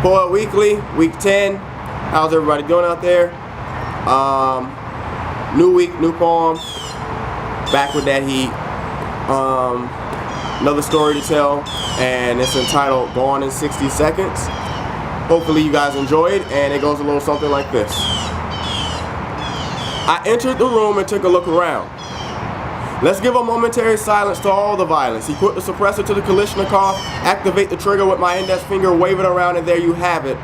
Poet Weekly, week 10. How's everybody doing out there? New week, new poem. Back with that heat. Another story to tell, and it's entitled Gone in 60 Seconds. Hopefully you guys enjoyed, and it goes a little something like this. I entered the room and took a look around. Let's give a momentary silence to all the violence. Equip the suppressor to the Kalashnikov, activate the trigger with my index finger, wave it around, and there you have it,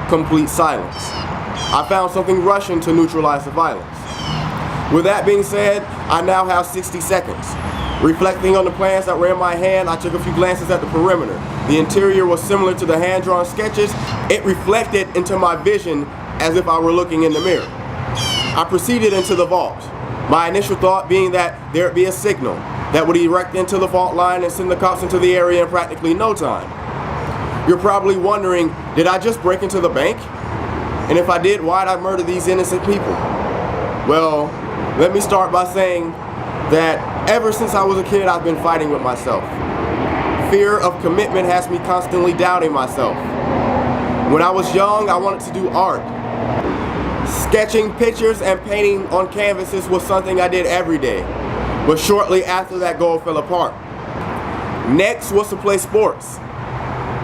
complete silence. I found something Russian to neutralize the violence. With that being said, I now have 60 seconds. Reflecting on the plans that were in my hand, I took a few glances at the perimeter. The interior was similar to the hand-drawn sketches. It reflected into my vision as if I were looking in the mirror. I proceeded into the vault. My initial thought being that there would be a signal that would erect into the fault line and send the cops into the area in practically no time. You're probably wondering, did I just break into the bank? And if I did, why'd I murder these innocent people? Well, let me start by saying that ever since I was a kid, I've been fighting with myself. Fear of commitment has me constantly doubting myself. When I was young, I wanted to do art. Sketching pictures and painting on canvases was something I did every day, but shortly after that goal fell apart. Next was to play sports.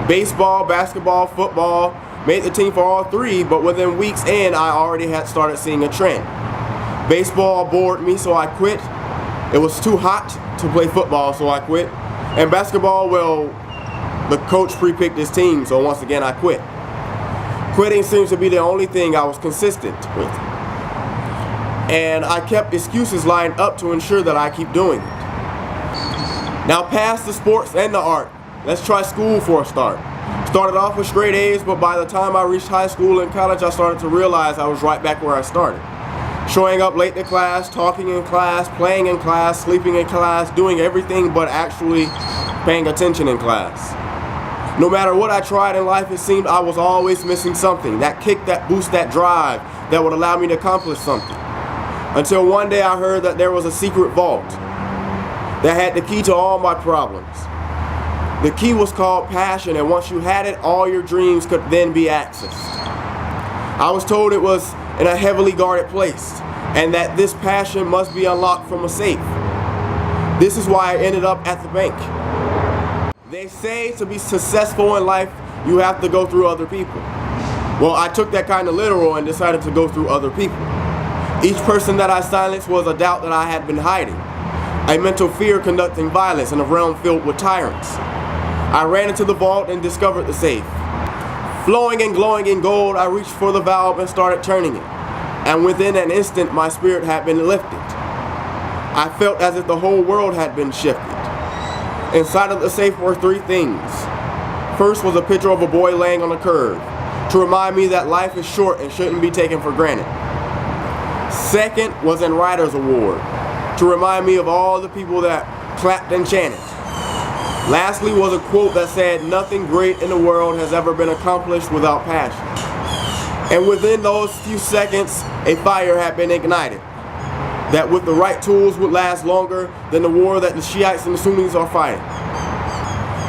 Baseball, basketball, football, made the team for all three, but within weeks in, I already had started seeing a trend. Baseball bored me, so I quit. It was too hot to play football, so I quit. And basketball, well, the coach pre-picked his team, so once again I quit. Quitting seems to be the only thing I was consistent with. And I kept excuses lined up to ensure that I keep doing it. Now past the sports and the art, let's try school for a start. Started off with straight A's, but by the time I reached high school and college, I started to realize I was right back where I started. Showing up late to class, talking in class, playing in class, sleeping in class, doing everything but actually paying attention in class. No matter what I tried in life, it seemed I was always missing something. That kick, that boost, that drive that would allow me to accomplish something. Until one day I heard that there was a secret vault that had the key to all my problems. The key was called passion, and once you had it, all your dreams could then be accessed. I was told it was in a heavily guarded place, and that this passion must be unlocked from a safe. This is why I ended up at the bank. They say to be successful in life, you have to go through other people. Well, I took that kind of literal and decided to go through other people. Each person that I silenced was a doubt that I had been hiding, a mental fear conducting violence in a realm filled with tyrants. I ran into the vault and discovered the safe. Flowing and glowing in gold, I reached for the valve and started turning it. And within an instant, my spirit had been lifted. I felt as if the whole world had been shifted. Inside of the safe were three things. First was a picture of a boy laying on a curb, to remind me that life is short and shouldn't be taken for granted. Second was an Writer's Award, to remind me of all the people that clapped and chanted. Lastly was a quote that said, "Nothing great in the world has ever been accomplished without passion." And within those few seconds, a fire had been ignited that with the right tools would last longer than the war that the Shiites and the Sunnis are fighting.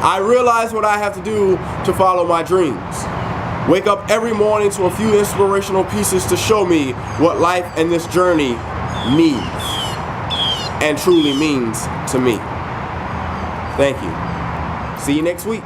I realize what I have to do to follow my dreams. Wake up every morning to a few inspirational pieces to show me what life and this journey means, and truly means to me. Thank you. See you next week.